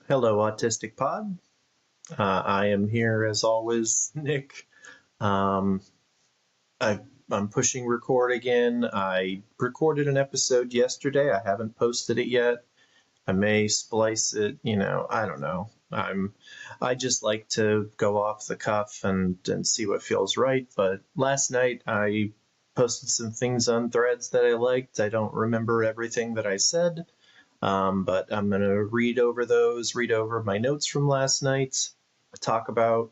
Hello, AutisticPod. I am here as always, Nick. Um, I'm pushing record again. I recorded an episode yesterday. I haven't posted it yet. I may splice it. I don't know. I just like to go off the cuff and see what feels right. But last night I posted some things on Threads that I liked. I don't remember everything that I said. But I'm going to read over my notes from last night, talk about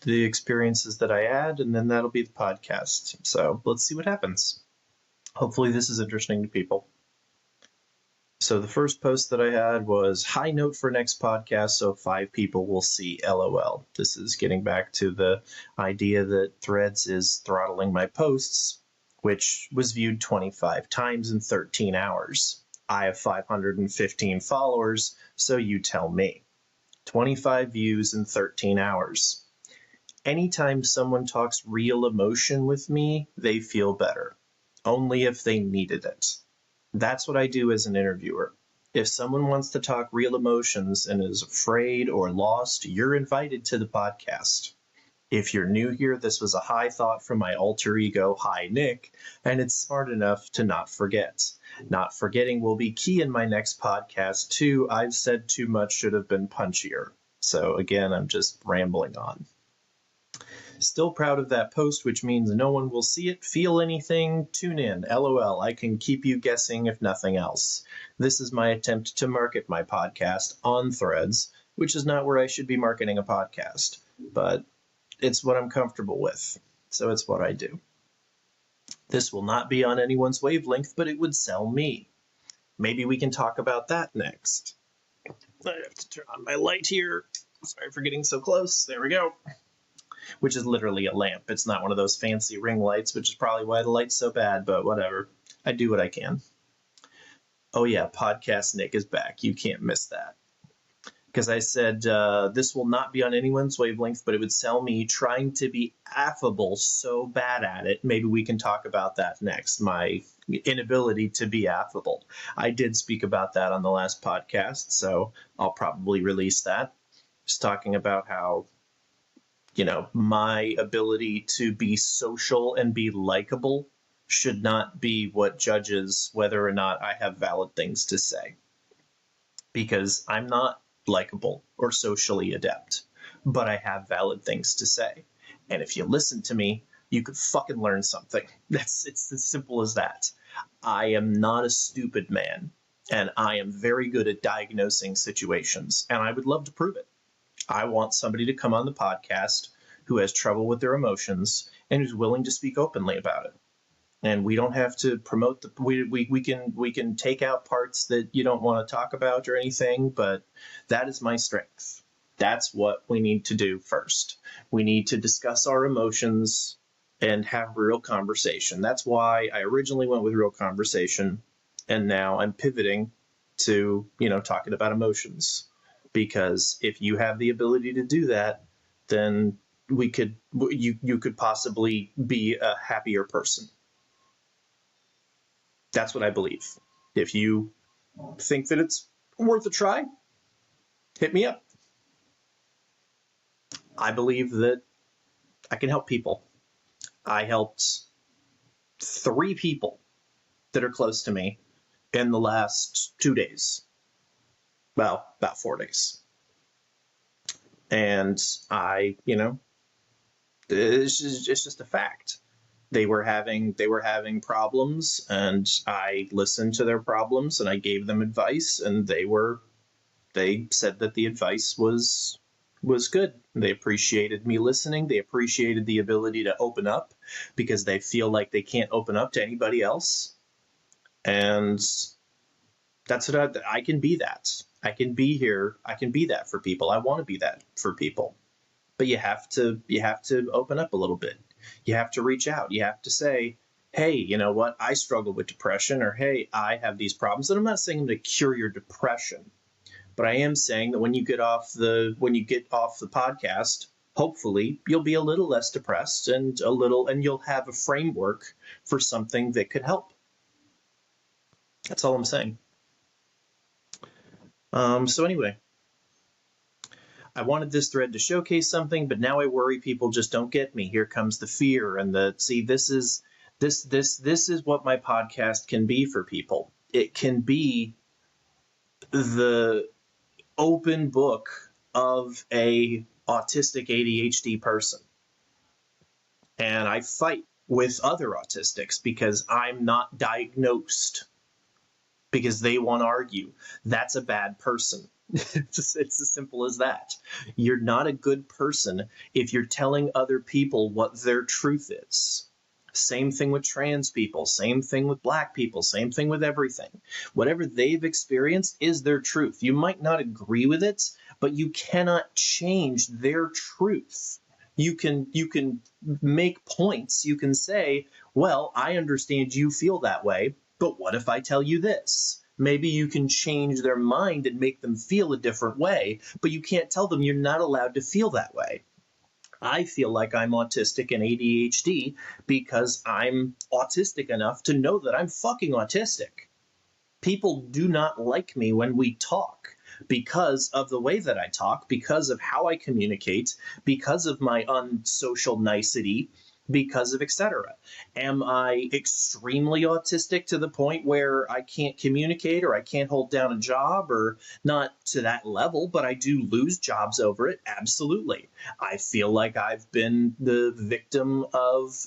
the experiences that I had, and then that'll be the podcast. So let's see what happens. Hopefully, this is interesting to people. So the first post that I had was high note for next podcast, so 5 people will see LOL. This is getting back to the idea that Threads is throttling my posts, which was viewed 25 times in 13 hours. I have 515 followers, so you tell me. 25 views in 13 hours. Anytime someone talks real emotion with me, they feel better. Only if they needed it. That's what I do as an interviewer. If someone wants to talk real emotions and is afraid or lost, you're invited to the podcast. If you're new here, this was a high thought from my alter ego, Hi Nick, and it's smart enough to not forget. Not forgetting will be key in my next podcast, too. I've said too much should have been punchier. So again, I'm just rambling on. Still proud of that post, which means no one will see it, feel anything, tune in. LOL, I can keep you guessing if nothing else. This is my attempt to market my podcast on Threads, which is not where I should be marketing a podcast, but it's what I'm comfortable with, so it's what I do. This will not be on anyone's wavelength, but it would sell me. Maybe we can talk about that next. I have to turn on my light here. Sorry for getting so close. There we go. Which is literally a lamp. It's not one of those fancy ring lights, which is probably why the light's so bad, but whatever. I do what I can. Oh yeah, Podcast Nick is back. You can't miss that. Because I said this will not be on anyone's wavelength, but it would sell me trying to be affable so bad at it. Maybe we can talk about that next, my inability to be affable. I did speak about that on the last podcast, so I'll probably release that. Just talking about how, my ability to be social and be likable should not be what judges whether or not I have valid things to say. Because I'm not likable or socially adept, but I have valid things to say. And if you listen to me, you could fucking learn something. It's as simple as that. I am not a stupid man, and I am very good at diagnosing situations, and I would love to prove it. I want somebody to come on the podcast who has trouble with their emotions and who's willing to speak openly about it. And we don't have to promote we can take out parts that you don't want to talk about or anything, but that is my strength. That's what we need to do first. We need to discuss our emotions and have real conversation. That's why I originally went with real conversation, and now I'm pivoting to, talking about emotions. Because if you have the ability to do that, then you could possibly be a happier person. That's what I believe. If you think that it's worth a try, hit me up. I believe that I can help people. I helped 3 people that are close to me in the last 2 days. Well, about 4 days. And it's just a fact. They were having problems, and I listened to their problems and I gave them advice, and they said that the advice was good. They appreciated me listening. They appreciated the ability to open up because they feel like they can't open up to anybody else. And that's what I can be that. I can be here. I can be that for people. I want to be that for people. But you have to open up a little bit. You have to reach out. You have to say, hey, you know what? I struggle with depression, or hey, I have these problems. And I'm not saying I'm going to cure your depression, but I am saying that when you get off the podcast, hopefully you'll be a little less depressed and you'll have a framework for something that could help. That's all I'm saying. So anyway, I wanted this thread to showcase something, but now I worry people just don't get me. Here comes the fear and the see. This is what my podcast can be for people. It can be the open book of a autistic ADHD person, and I fight with other autistics because I'm not diagnosed, because they want to argue that's a bad person. It's as simple as that. You're not a good person if you're telling other people what their truth is. Same thing with trans people, same thing with black people, same thing with everything. Whatever they've experienced is their truth. You might not agree with it, but you cannot change their truth. You can make points. You can say, well, I understand you feel that way, but what if I tell you this? Maybe you can change their mind and make them feel a different way, but you can't tell them you're not allowed to feel that way. I feel like I'm autistic and ADHD because I'm autistic enough to know that I'm fucking autistic. People do not like me when we talk because of the way that I talk, because of how I communicate, because of my unsocial nicety, because of etc. Am I extremely autistic to the point where I can't communicate or I can't hold down a job? Or not to that level, but I do lose jobs over it. Absolutely. I feel like I've been the victim of,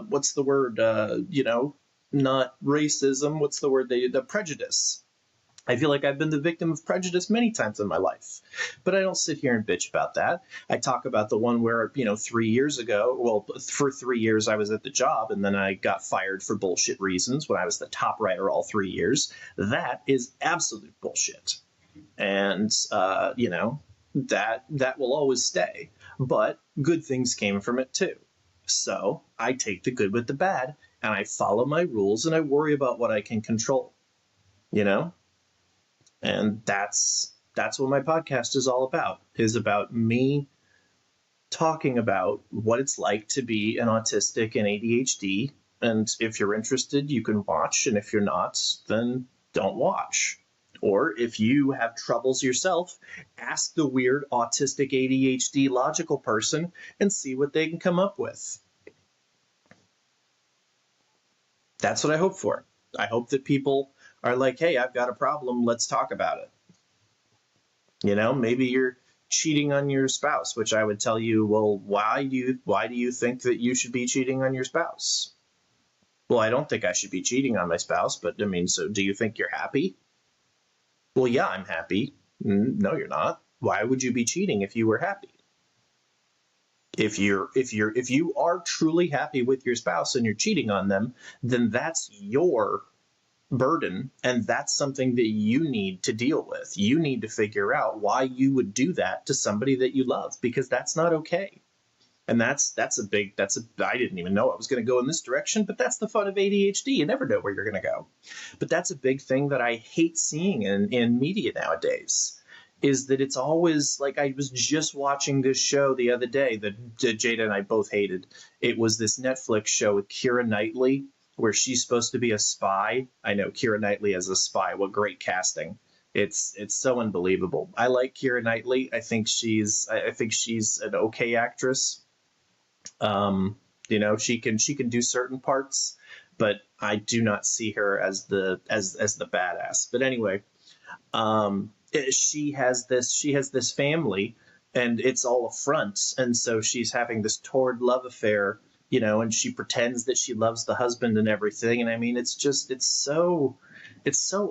what's the word? Not racism. What's the word? The prejudice. I feel like I've been the victim of prejudice many times in my life, but I don't sit here and bitch about that. I talk about the one where, 3 years ago, well, for 3 years I was at the job and then I got fired for bullshit reasons when I was the top writer all 3 years. That is absolute bullshit. And, that will always stay, but good things came from it too. So I take the good with the bad and I follow my rules and I worry about what I can control, And that's what my podcast is all about, is about me talking about what it's like to be an autistic and ADHD. And if you're interested, you can watch. And if you're not, then don't watch. Or if you have troubles yourself, ask the weird autistic ADHD logical person and see what they can come up with. That's what I hope for. I hope that people are like, hey, I've got a problem. Let's talk about it. Maybe you're cheating on your spouse, which I would tell you, well, why do you think that you should be cheating on your spouse? Well, I don't think I should be cheating on my spouse, but so do you think you're happy? Well, yeah, I'm happy. No, you're not. Why would you be cheating if you were happy? If you are truly happy with your spouse and you're cheating on them, then that's your burden, and that's something that you need to deal with. You need to figure out why you would do that to somebody that you love, because that's not okay. And I didn't even know I was going to go in this direction, but that's the fun of ADHD. You never know where you're going to go. But that's a big thing that I hate seeing in media nowadays, is that it's always like, I was just watching this show the other day that Jada and I both hated. It was this Netflix show with Keira Knightley, where she's supposed to be a spy. I know, Keira Knightley as a spy. What great casting. It's so unbelievable. I like Keira Knightley. I think she's an okay actress. She can do certain parts, but I do not see her as the badass. But anyway, she has this family, and it's all a front, and so she's having this torrid love affair, and she pretends that she loves the husband and everything. And it's so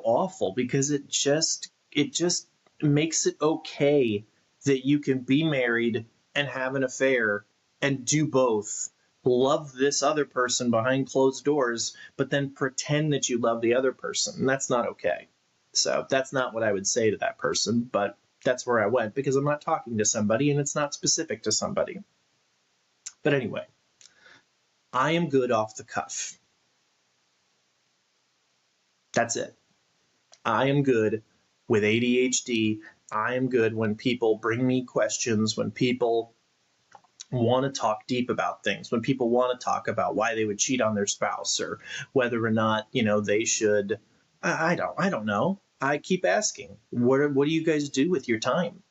awful, because it just makes it okay that you can be married and have an affair and do both. Love this other person behind closed doors, but then pretend that you love the other person. And that's not okay. So that's not what I would say to that person, but that's where I went, because I'm not talking to somebody and it's not specific to somebody. But anyway, I am good off the cuff. That's it. I am good with ADHD. I am good when people bring me questions, when people want to talk deep about things, when people want to talk about why they would cheat on their spouse, or whether or not, they should, I don't know. I keep asking, what do you guys do with your time?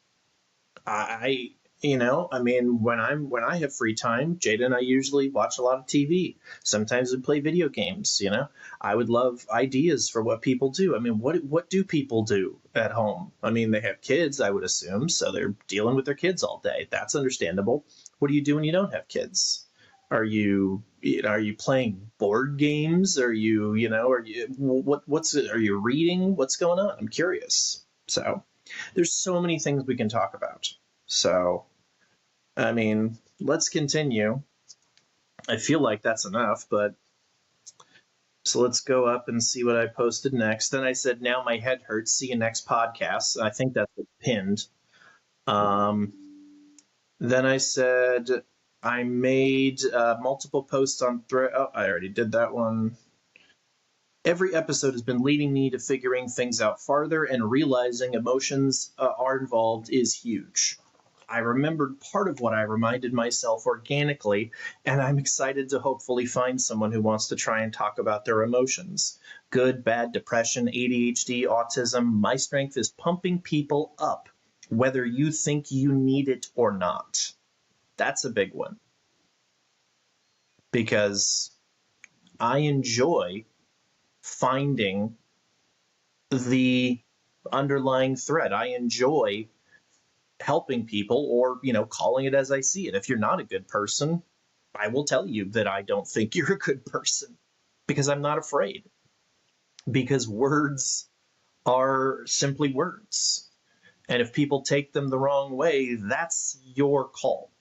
I I mean, when I have free time, Jada and I usually watch a lot of TV. Sometimes we play video games. I would love ideas for what people do. I mean, what do people do at home? I mean, they have kids, I would assume, so they're dealing with their kids all day. That's understandable. What do you do when you don't have kids? Are you playing board games? Are you reading? What's going on? I'm curious. So, there's so many things we can talk about. So, I mean, let's continue. I feel like that's enough, but so let's go up and see what I posted next. Then I said, now my head hurts. See you next podcast. I think that's pinned. Um, then I said, I made multiple posts on thread. Oh, I already did that one. Every episode has been leading me to figuring things out farther, and realizing emotions are involved is huge. I remembered part of what I reminded myself organically, and I'm excited to hopefully find someone who wants to try and talk about their emotions. Good, bad, depression, ADHD, autism. My strength is pumping people up, whether you think you need it or not. That's a big one. Because I enjoy finding the underlying thread. I enjoy helping people, or calling it as I see it. If you're not a good person, I will tell you that I don't think you're a good person, because I'm not afraid, because words are simply words, and if people take them the wrong way, that's your call.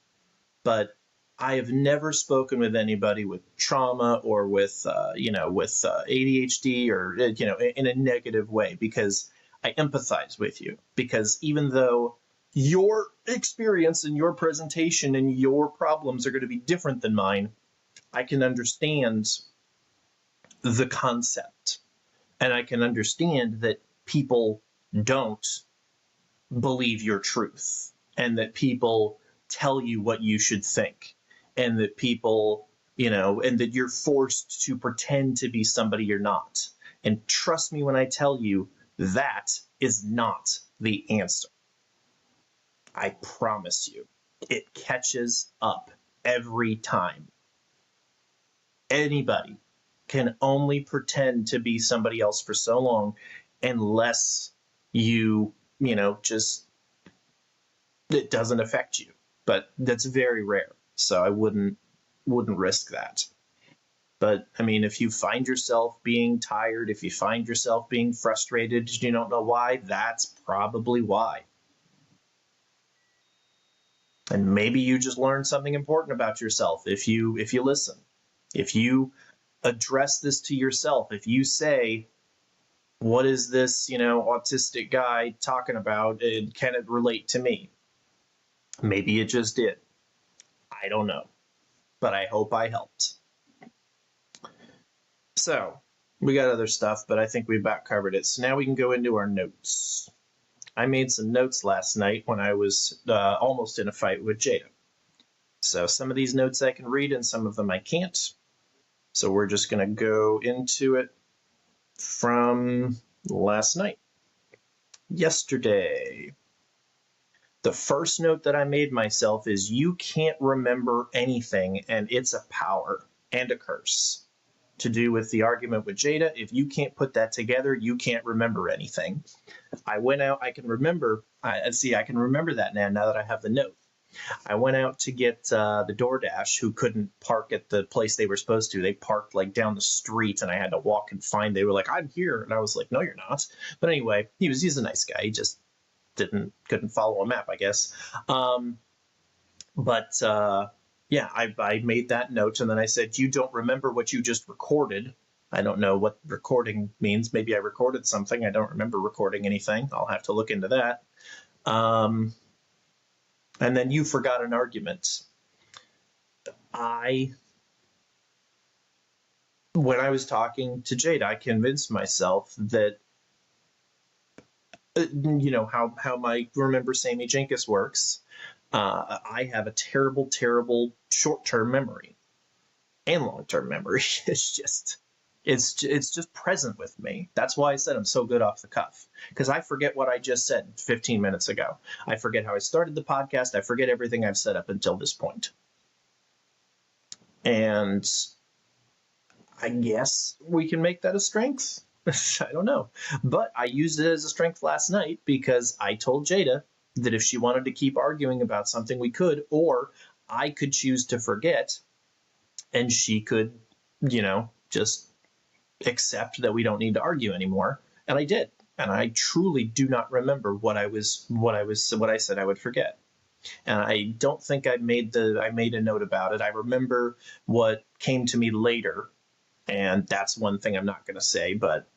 But I have never spoken with anybody with trauma or with ADHD, or in a negative way, because I empathize with you. Because even though your experience and your presentation and your problems are going to be different than mine, I can understand the concept, and I can understand that people don't believe your truth, and that people tell you what you should think, and that people, and that you're forced to pretend to be somebody you're not. And trust me when I tell you, that is not the answer. I promise you, it catches up every time. Anybody can only pretend to be somebody else for so long, unless just it doesn't affect you. But that's very rare, so I wouldn't risk that. But I mean, if you find yourself being tired, if you find yourself being frustrated, you don't know why, that's probably why. And maybe you just learned something important about yourself if you listen. If you address this to yourself, if you say, what is this, autistic guy talking about, and can it relate to me? Maybe it just did. I don't know. But I hope I helped. So, we got other stuff, but I think we about covered it. So now we can go into our notes. I made some notes last night when I was almost in a fight with Jada. So some of these notes I can read and some of them I can't. So we're just going to go into it from last night. Yesterday. The first note that I made myself is, you can't remember anything, and it's a power and a curse. To do with the argument with Jada, if you can't put that together, you can't remember anything. I went out, I can remember that now that I have the note. I went out to get the DoorDash, who couldn't park at the place they were supposed to. They parked like down the street, and I had to walk and find. They were like, I'm here. And I was like, no, you're not. But anyway, he's a nice guy. He just couldn't follow a map, I guess. Yeah, I made that note, and then I said, you don't remember what you just recorded. I don't know what recording means. Maybe I recorded something. I don't remember recording anything. I'll have to look into that. And then you forgot an argument. When I was talking to Jade, I convinced myself that, how my Remember Sammy Jenkins works. I have a terrible, terrible short-term memory and long-term memory. It's just, It's just present with me. That's why I said I'm so good off the cuff, because I forget what I just said 15 minutes ago. I forget how I started the podcast. I forget everything I've said up until this point. And I guess we can make that a strength. I don't know. But I used it as a strength last night because I told Jada that if she wanted to keep arguing about something, we could, or I could choose to forget and she could, just accept that we don't need to argue anymore. And I did. And I truly do not remember what I said I would forget. And I don't think I made a note about it. I remember what came to me later, and that's one thing I'm not going to say, but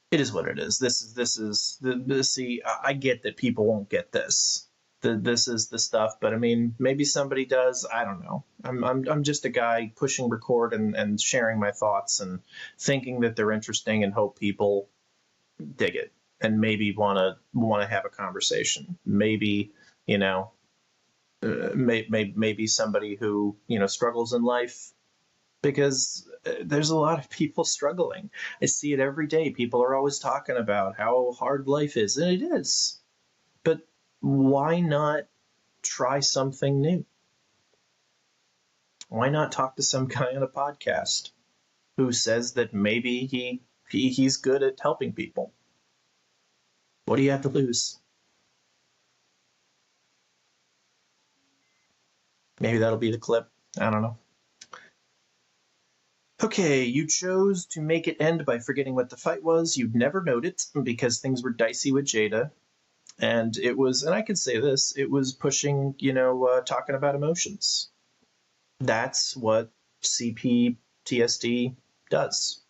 it is what it is. See, I get that people won't get this. This is the stuff, but I mean, maybe somebody does. I don't know. I'm just a guy pushing record and sharing my thoughts and thinking that they're interesting and hope people dig it and maybe want to have a conversation. Maybe, maybe somebody who, struggles in life, because there's a lot of people struggling. I see it every day. People are always talking about how hard life is, and it is. But why not try something new? Why not talk to some guy on a podcast who says that maybe he's good at helping people? What do you have to lose? Maybe that'll be the clip. I don't know. Okay, you chose to make it end by forgetting what the fight was. You'd never known it because things were dicey with Jada. And it was, and I can say this, it was pushing, talking about emotions. That's what CPTSD does.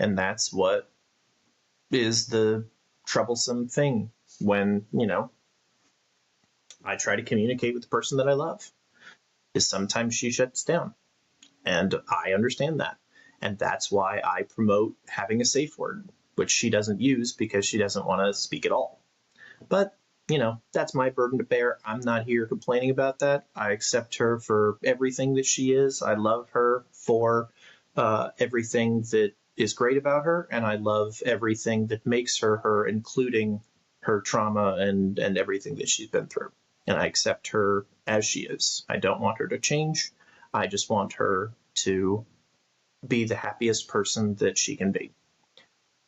And that's what is the troublesome thing when, I try to communicate with the person that I love, is sometimes she shuts down. And I understand that. And that's why I promote having a safe word, which she doesn't use because she doesn't want to speak at all. But, that's my burden to bear. I'm not here complaining about that. I accept her for everything that she is. I love her for everything that is great about her. And I love everything that makes her her, including her trauma and everything that she's been through. And I accept her as she is. I don't want her to change. I just want her to be the happiest person that she can be.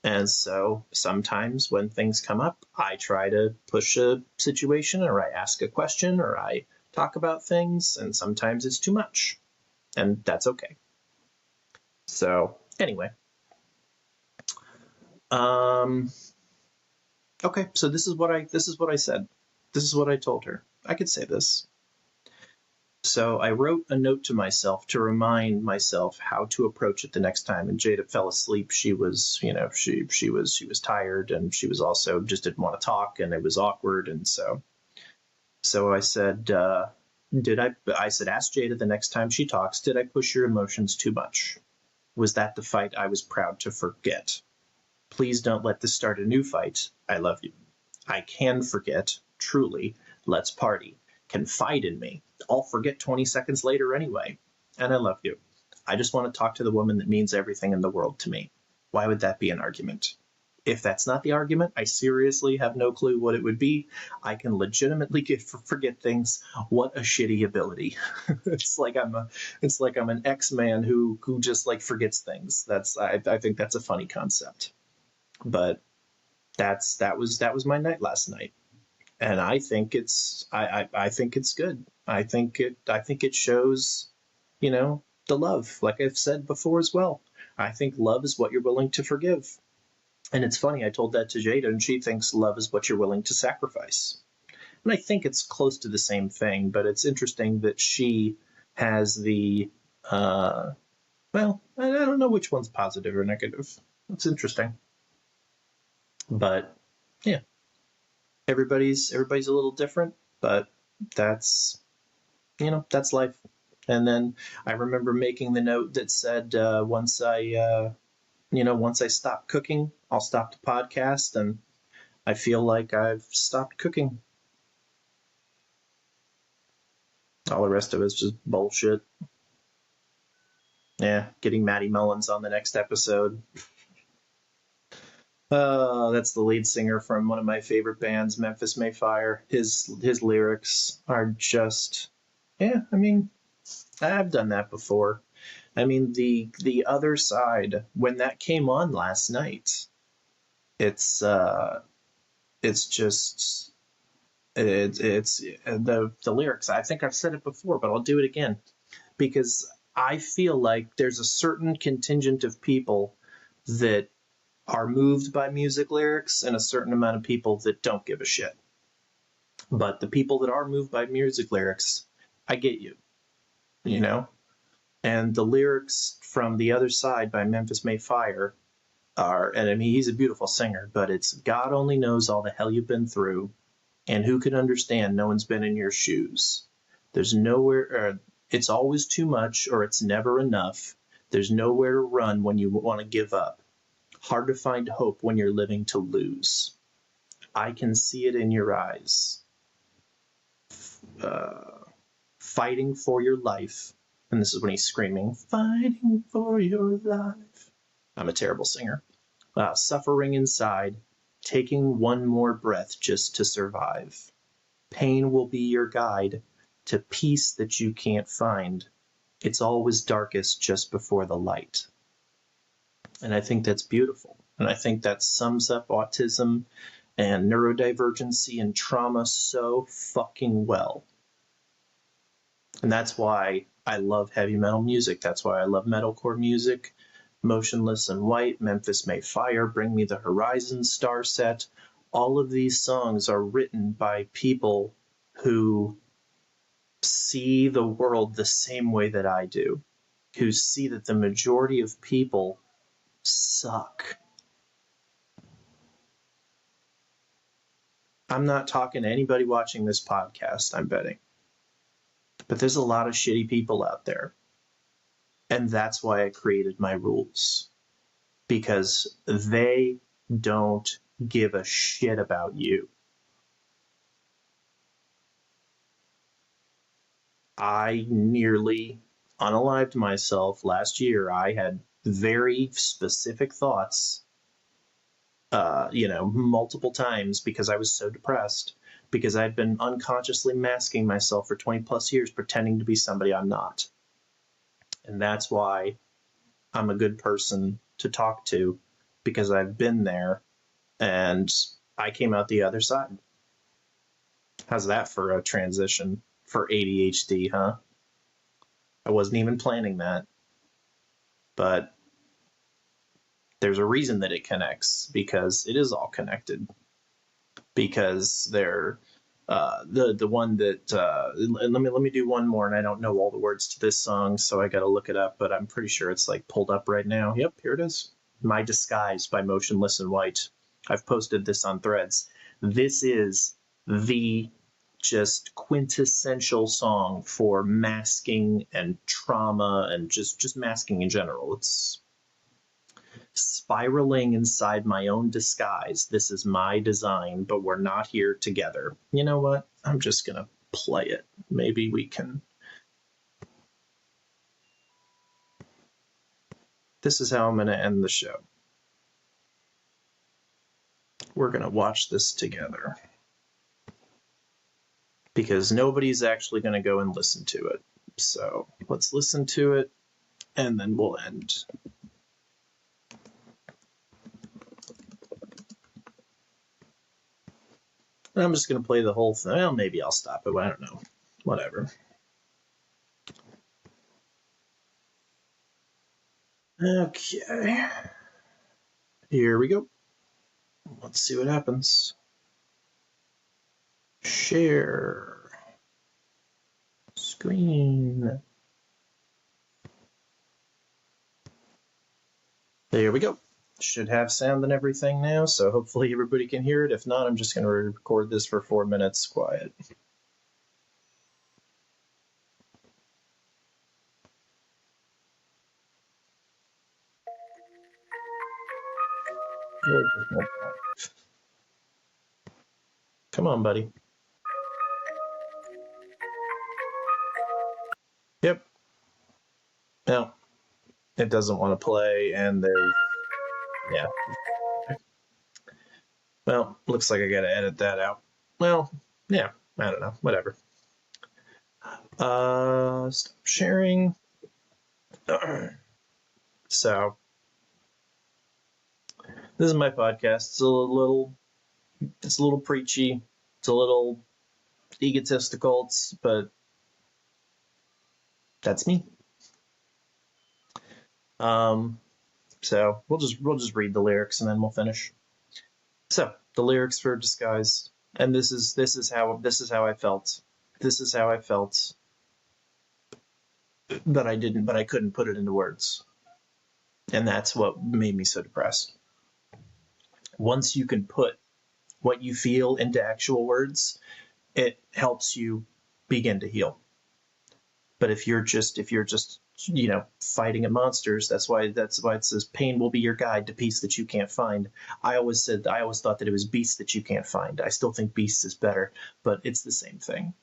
And so sometimes when things come up, I try to push a situation, or I ask a question, or I talk about things, and sometimes it's too much. And that's okay. So anyway. Okay, so this is what I said. This is what I told her. I could say this. So I wrote a note to myself to remind myself how to approach it the next time. And Jada fell asleep. She was, she was tired, and she was also just didn't want to talk, and it was awkward. And so I said, ask Jada the next time she talks, did I push your emotions too much? Was that the fight I was proud to forget? Please don't let this start a new fight. I love you. I can forget, truly. Let's party. Confide in me. I'll forget 20 seconds later anyway. And I love you. I just want to talk to the woman that means everything in the world to me. Why would that be an argument? If that's not the argument, I seriously have no clue what it would be. I can legitimately forget things. What a shitty ability. It's like I'm an X-Man who just like forgets things. I think that's a funny concept. But that was my night last night. And I think I think it's good. I think it shows, the love, like I've said before as well. I think love is what you're willing to forgive. And it's funny, I told that to Jada, and she thinks love is what you're willing to sacrifice. And I think it's close to the same thing, but it's interesting that she has the, well, I don't know which one's positive or negative. It's interesting. But yeah, everybody's a little different, but that's life. And then I remember making the note that said, once I stop cooking, I'll stop the podcast, and I feel like I've stopped cooking. All the rest of it's just bullshit. Yeah, getting Matty Mullins on the next episode. That's the lead singer from one of my favorite bands, Memphis Mayfire. His lyrics are just, yeah. I mean, I've done that before. I mean, the other side when that came on last night, it's just it's the lyrics. I think I've said it before, but I'll do it again because I feel like there's a certain contingent of people that are moved by music lyrics and a certain amount of people that don't give a shit. But the people that are moved by music lyrics, I get you, you know? And the lyrics from The Other Side by Memphis Mayfire are, and I mean, he's a beautiful singer, but it's God only knows all the hell you've been through, and who could understand no one's been in your shoes. There's nowhere, it's always too much or it's never enough. There's nowhere to run when you want to give up. Hard to find hope when you're living to lose. I can see it in your eyes. Fighting for your life. And this is when he's screaming, fighting for your life. I'm a terrible singer. Suffering inside, taking one more breath just to survive. Pain will be your guide to peace that you can't find. It's always darkest just before the light. And I think that's beautiful. And I think that sums up autism and neurodivergency and trauma so fucking well. And that's why I love heavy metal music. That's why I love metalcore music. Motionless in White, Memphis Mayfire, Bring Me the Horizon, Starset. All of these songs are written by people who see the world the same way that I do, who see that the majority of people suck. I'm not talking to anybody watching this podcast, I'm betting. But there's a lot of shitty people out there. And that's why I created my rules. Because they don't give a shit about you. I nearly unalived myself last year. I had very specific thoughts, multiple times because I was so depressed, because I'd been unconsciously masking myself for 20 plus years, pretending to be somebody I'm not. And that's why I'm a good person to talk to, because I've been there and I came out the other side. How's that for a transition for ADHD, huh? I wasn't even planning that. But there's a reason that it connects, because it is all connected. Because they're the one that let me do one more, and I don't know all the words to this song, so I got to look it up. But I'm pretty sure it's like pulled up right now. Yep, here it is. My Disguise by Motionless in White. I've posted this on Threads. This is the just quintessential song for masking and trauma and just masking in general. It's spiraling inside my own disguise. This is my design, but we're not here together. You know what? I'm just going to play it. Maybe we can. This is how I'm going to end the show. We're going to watch this together, because nobody's actually going to go and listen to it. So let's listen to it, and then we'll end. I'm just going to play the whole thing. Well, maybe I'll stop it. I don't know. Whatever. Okay. Here we go. Let's see what happens. Share screen. There we go. Should have sound and everything now, so hopefully everybody can hear it. If not, I'm just going to record this for 4 minutes quiet. Come on, buddy. Yep. Now, it doesn't want to play, and there's, yeah. Well, looks like I gotta edit that out. Well, yeah, I don't know, whatever. Stop sharing. So, this is my podcast. It's a little preachy. It's a little egotistical, but that's me. So we'll just read the lyrics and then we'll finish. So the lyrics for Disguise, and this is how I felt. This is how I felt that I couldn't put it into words, and that's what made me so depressed. Once you can put what you feel into actual words, it helps you begin to heal. But if you're just fighting at monsters, that's why it says pain will be your guide to peace that you can't find. I always thought that it was beasts that you can't find. I still think beasts is better, but it's the same thing,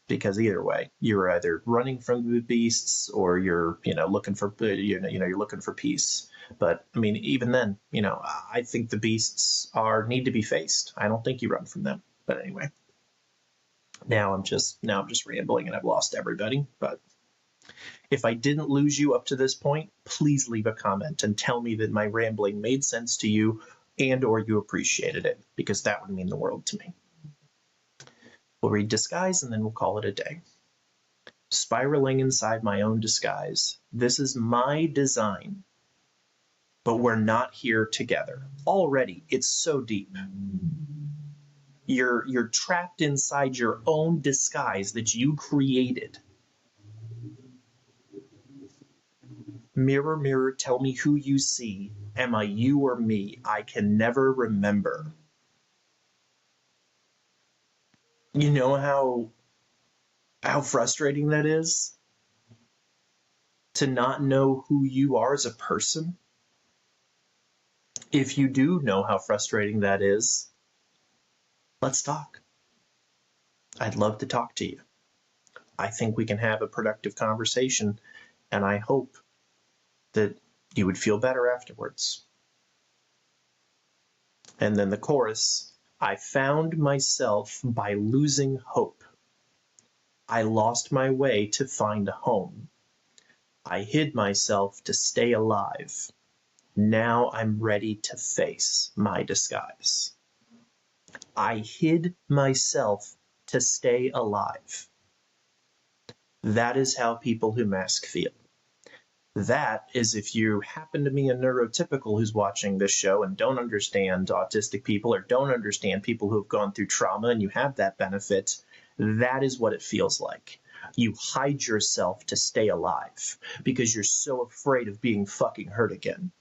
because either way, you're either running from the beasts or you're looking for you're looking for peace. But I mean, even then, I think the beasts need to be faced. I don't think you run from them. But anyway, now I'm just rambling and I've lost everybody. But if I didn't lose you up to this point, please leave a comment and tell me that my rambling made sense to you and or you appreciated it, because that would mean the world to me. We'll read Disguise and then we'll call it a day. Spiraling inside my own disguise. This is my design. But we're not here together. Already, it's so deep. You're trapped inside your own disguise that you created. Mirror, mirror, tell me who you see. Am I you or me? I can never remember. You know how frustrating that is? To not know who you are as a person? If you do know how frustrating that is, let's talk. I'd love to talk to you. I think we can have a productive conversation, and I hope that you would feel better afterwards. And then the chorus, I found myself by losing hope. I lost my way to find a home. I hid myself to stay alive. Now I'm ready to face my disguise. I hid myself to stay alive. That is how people who mask feel. That is, if you happen to be a neurotypical who's watching this show and don't understand autistic people or don't understand people who have gone through trauma and you have that benefit, that is what it feels like. You hide yourself to stay alive because you're so afraid of being fucking hurt again.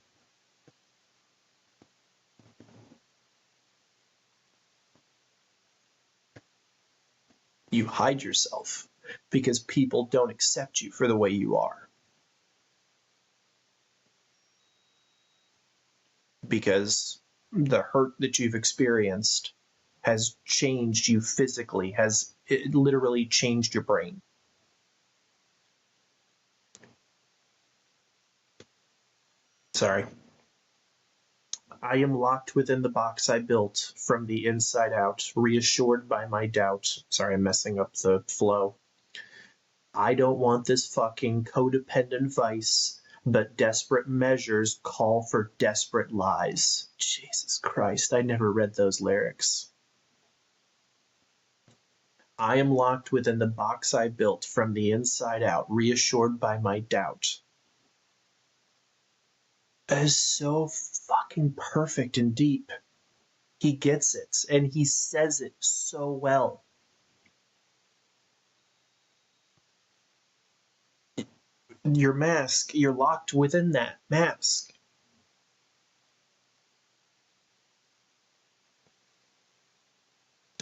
You hide yourself because people don't accept you for the way you are. Because the hurt that you've experienced has changed you physically, it literally changed your brain. Sorry. I am locked within the box I built from the inside out, reassured by my doubt. Sorry, I'm messing up the flow. I don't want this fucking codependent vice, but desperate measures call for desperate lies. Jesus Christ, I never read those lyrics. I am locked within the box I built from the inside out, reassured by my doubt. That is so fucking perfect and deep. He gets it, and he says it so well. Your mask, you're locked within that mask.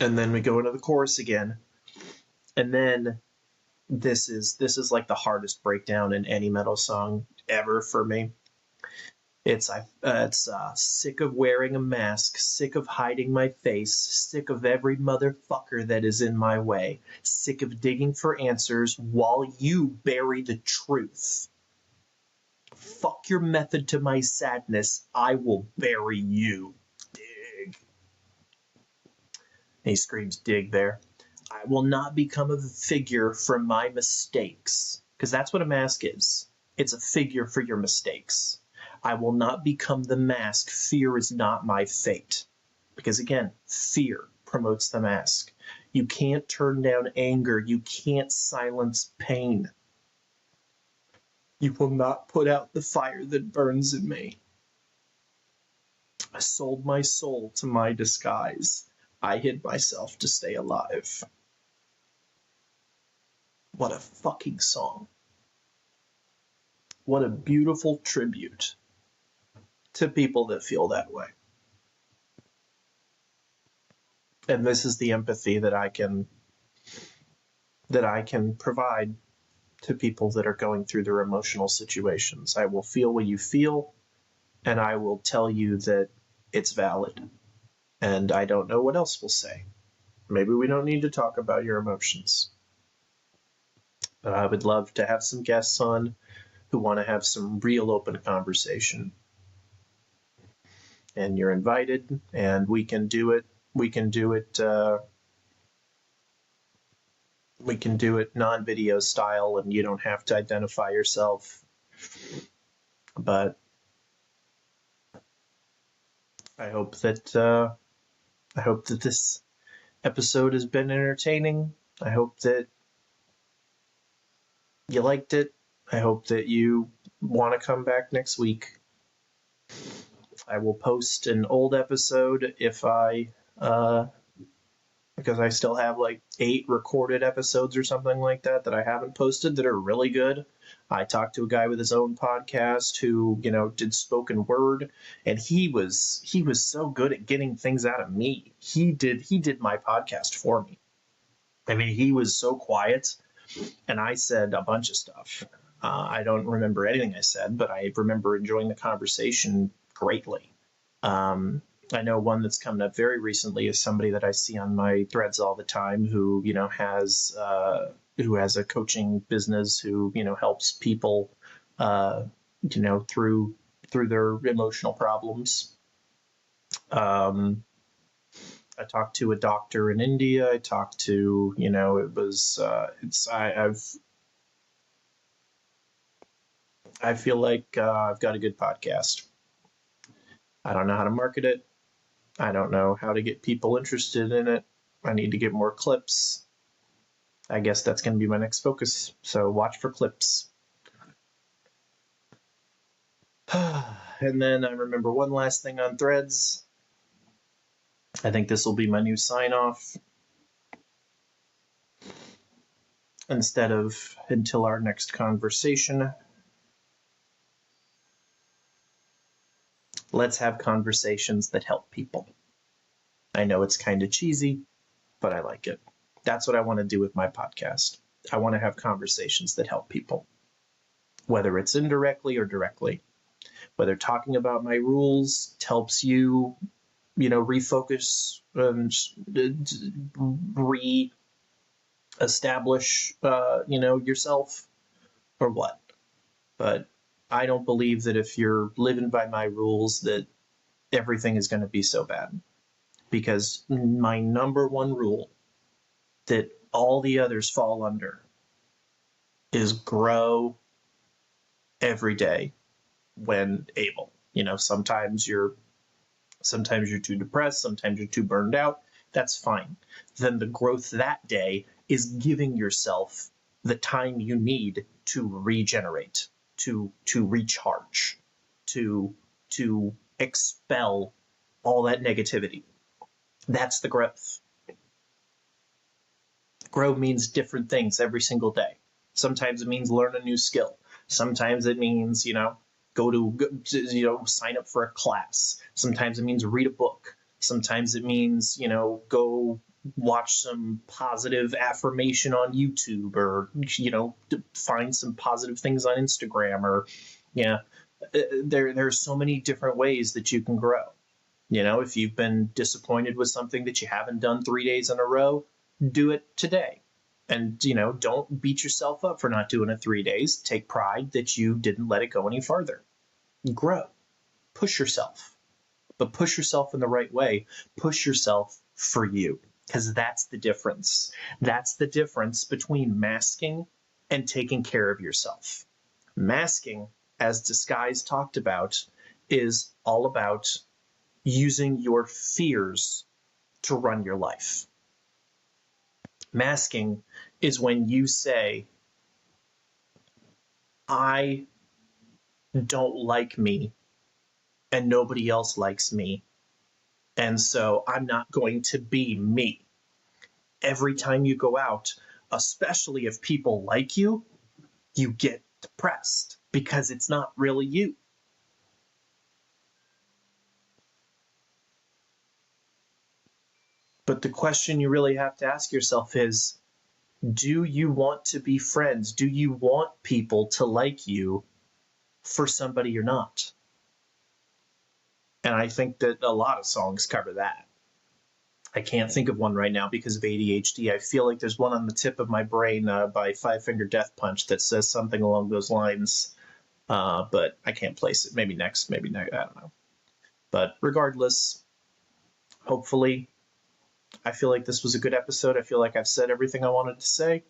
And then we go into the chorus again. And then this is like the hardest breakdown in any metal song ever for me. It's sick of wearing a mask, sick of hiding my face, sick of every motherfucker that is in my way, sick of digging for answers while you bury the truth. Fuck your method to my sadness. I will bury you. Dig. He screams, dig there. I will not become a figure for my mistakes. Because that's what a mask is. It's a figure for your mistakes. I will not become the mask. Fear is not my fate. Because again, fear promotes the mask. You can't turn down anger. You can't silence pain. You will not put out the fire that burns in me. I sold my soul to my disguise. I hid myself to stay alive. What a fucking song. What a beautiful tribute to people that feel that way. And this is the empathy that I can provide to people that are going through their emotional situations. I will feel what you feel, and I will tell you that it's valid. And I don't know what else we'll say. Maybe we don't need to talk about your emotions. But I would love to have some guests on who want to have some real open conversation. And you're invited, and we can do it. We can do it non-video style, and you don't have to identify yourself. But I hope that this episode has been entertaining. I hope that you liked it. I hope that you want to come back next week. I will post an old episode if because I still have like 8 recorded episodes or something like that I haven't posted that are really good. I talked to a guy with his own podcast who, did spoken word, and he was so good at getting things out of me. He did my podcast for me. I mean, he was so quiet, and I said a bunch of stuff. I don't remember anything I said, but I remember enjoying the conversation greatly. I know one that's coming up very recently is somebody that I see on my threads all the time who, has a coaching business, who, helps people, through their emotional problems. I talked to a doctor in India. I talked to, I feel like I've got a good podcast. I don't know how to market it. I don't know how to get people interested in it. I need to get more clips. I guess that's going to be my next focus. So watch for clips. And then I remember one last thing on threads. I think this will be my new sign off. Instead of until our next conversation, let's have conversations that help people. I know it's kind of cheesy, but I like it. That's what I want to do with my podcast. I want to have conversations that help people, whether it's indirectly or directly. Whether talking about my rules helps you, refocus and re-establish, yourself, or what. But I don't believe that if you're living by my rules that everything is going to be so bad. Because my number one rule that all the others fall under is grow every day when able. Sometimes you're too depressed, sometimes you're too burned out. That's fine. Then the growth that day is giving yourself the time you need to regenerate, to recharge, to expel all that negativity. That's the growth. Grow means different things every single day. Sometimes it means learn a new skill. Sometimes it means, go sign up for a class. Sometimes it means read a book. Sometimes it means, go watch some positive affirmation on YouTube, or, find some positive things on Instagram, or, there's so many different ways that you can grow. If you've been disappointed with something that you haven't done 3 days in a row, do it today. And, don't beat yourself up for not doing it 3 days. Take pride that you didn't let it go any farther. Grow. Push yourself. But push yourself in the right way. Push yourself for you. Because that's the difference. That's the difference between masking and taking care of yourself. Masking, as Disguise talked about, is all about using your fears to run your life. Masking is when you say, I don't like me and nobody else likes me, and so I'm not going to be me. Every time you go out, especially if people like you, you get depressed because it's not really you. But the question you really have to ask yourself is, do you want to be friends? Do you want people to like you for somebody you're not? And I think that a lot of songs cover that. I can't think of one right now because of ADHD. I feel like there's one on the tip of my brain by Five Finger Death Punch that says something along those lines, but I can't place it. Maybe next, I don't know. But regardless, hopefully, I feel like this was a good episode. I feel like I've said everything I wanted to say.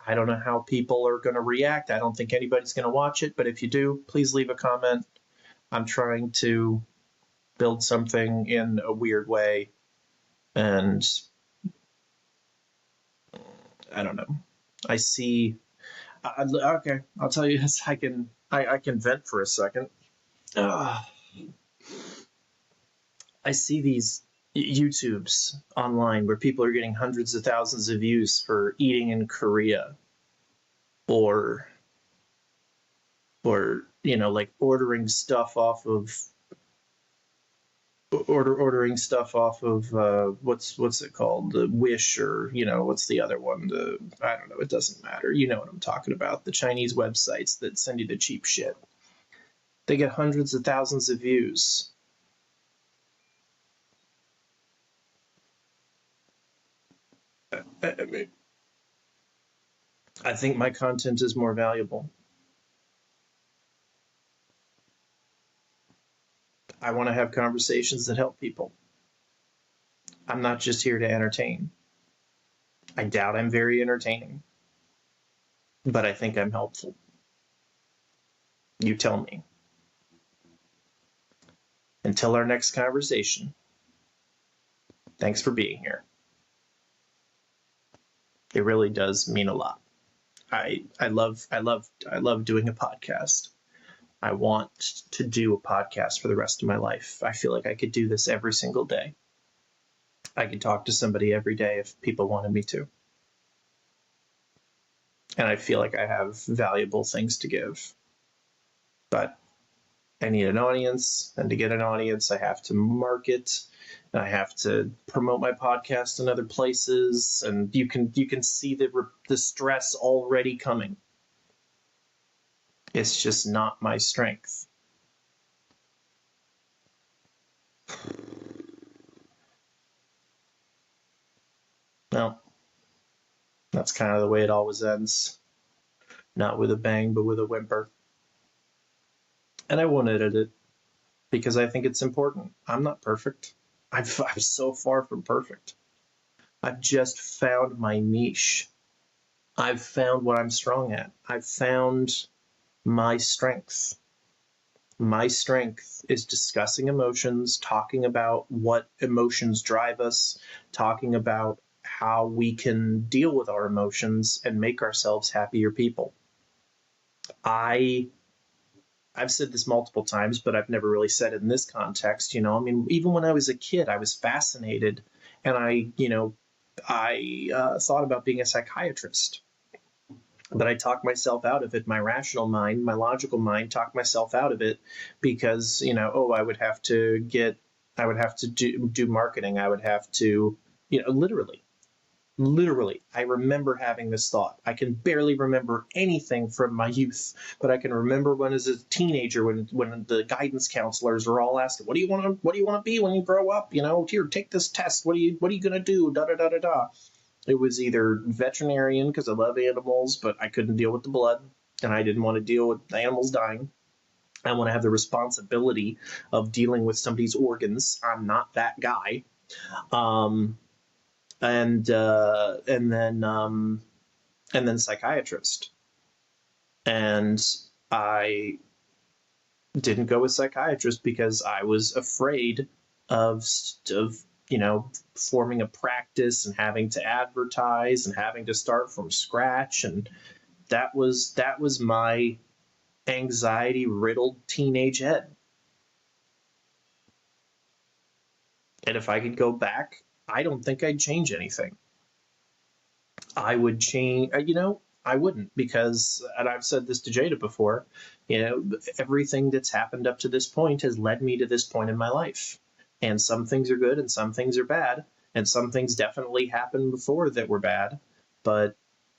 I don't know how people are going to react. I don't think anybody's going to watch it, but if you do, please leave a comment. I'm trying to build something in a weird way, and I don't know. I see. Okay, I'll tell you this. I can vent for a second. I see these YouTubes online where people are getting hundreds of thousands of views for eating in Korea, or like ordering stuff off of what's it called, the Wish, or what's the other one, I don't know, it doesn't matter, you know what I'm talking about, the Chinese websites that send you the cheap shit. They get hundreds of thousands of views. I think my content is more valuable. I want to have conversations that help people. I'm not just here to entertain. I doubt I'm very entertaining, but I think I'm helpful. You tell me. Until our next conversation, thanks for being here. It really does mean a lot. I love doing a podcast. I want to do a podcast for the rest of my life. I feel like I could do this every single day. I could talk to somebody every day if people wanted me to. And I feel like I have valuable things to give. But I need an audience, and to get an audience, I have to market, and I have to promote my podcast in other places, and you can see the stress already coming. It's just not my strength. No, that's kind of the way it always ends. Not with a bang, but with a whimper. And I won't edit it because I think it's important. I'm not perfect. I'm so far from perfect. I've just found my niche. I've found what I'm strong at. I've found my strength. My strength is discussing emotions, talking about what emotions drive us, talking about how we can deal with our emotions and make ourselves happier people. I've said this multiple times, but I've never really said it in this context. Even when I was a kid, I was fascinated, and I thought about being a psychiatrist. But I talked myself out of it. My rational mind, my logical mind, talked myself out of it because I would have to do marketing. I would have to, literally, I remember having this thought. I can barely remember anything from my youth, but I can remember when as a teenager, when the guidance counselors were all asking, what do you want to be when you grow up? Here, take this test. What are you going to do? Da da da da da. It was either veterinarian because I love animals, but I couldn't deal with the blood, and I didn't want to deal with animals dying. I want to have the responsibility of dealing with somebody's organs. I'm not that guy. Um, and then psychiatrist. And I didn't go with psychiatrist because I was afraid of forming a practice and having to advertise and having to start from scratch, and that was my anxiety riddled teenage head. And if I could go back, I don't think I'd change anything. I would change, I wouldn't, because, and I've said this to Jada before, everything that's happened up to this point has led me to this point in my life. And some things are good and some things are bad. And some things definitely happened before that were bad, but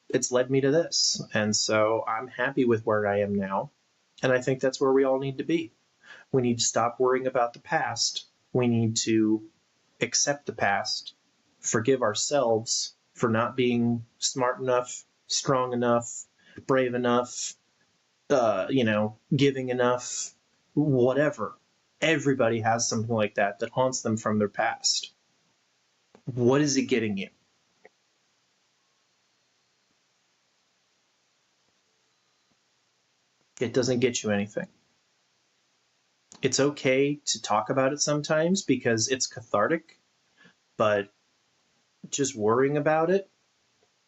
it's led me to this. And so I'm happy with where I am now. And I think that's where we all need to be. We need to stop worrying about the past. We need to accept the past, forgive ourselves for not being smart enough, strong enough, brave enough, giving enough, whatever. Everybody has something like that that haunts them from their past. What is it getting you? It doesn't get you anything. It's okay to talk about it sometimes because it's cathartic, but just worrying about it,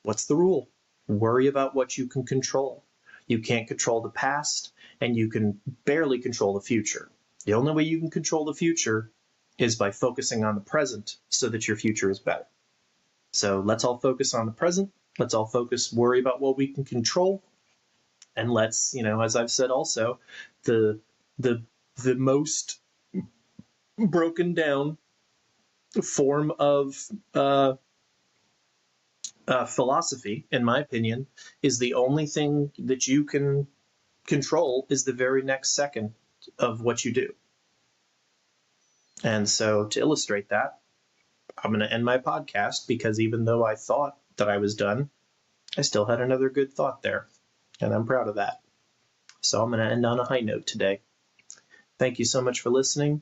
what's the rule? Worry about what you can control. You can't control the past, and you can barely control the future. The only way you can control the future is by focusing on the present so that your future is better. So let's all focus on the present. Let's all worry about what we can control. And let's, as I've said also, the most broken down form of philosophy, in my opinion, is the only thing that you can control is the very next second of what you do. And so to illustrate that, I'm going to end my podcast because even though I thought that I was done, I still had another good thought there. And I'm proud of that. So I'm going to end on a high note today. Thank you so much for listening,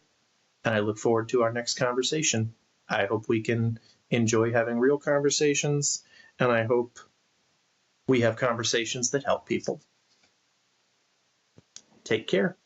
and I look forward to our next conversation. I hope we can enjoy having real conversations, and I hope we have conversations that help people. Take care.